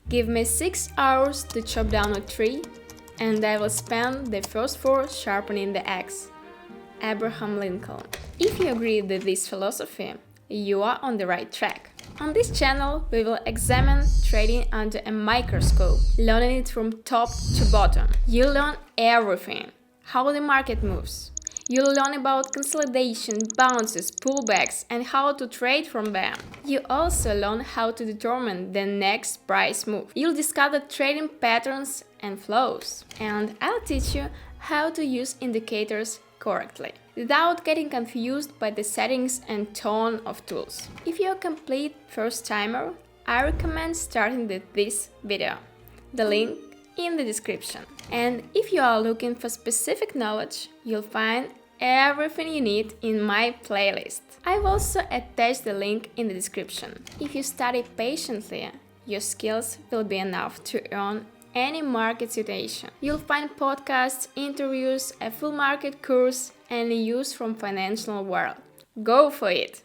Give me 6 hours to chop down a tree, and I will spend the first 4 sharpening the axe. Abraham Lincoln. If you agree with this philosophy, you are on the right track. On this channel, we will examine trading under a microscope, learning it from top to bottom. You'll learn everything: how the market moves. You'll learn about consolidation, bounces, pullbacks, and how to trade from them. You also learn how to determine the next price move. You'll discover trading patterns and flows. And I'll teach you how to use indicators correctly, without getting confused by the settings and tone of tools. If you're a complete first-timer, I recommend starting with this video. The link in the description. And if you are looking for specific knowledge, you'll find everything you need in my playlist. I've also attached the link in the description. If you study patiently, your skills will be enough to earn any market situation. You'll find podcasts, interviews, a full market course, and news from financial world. Go for it!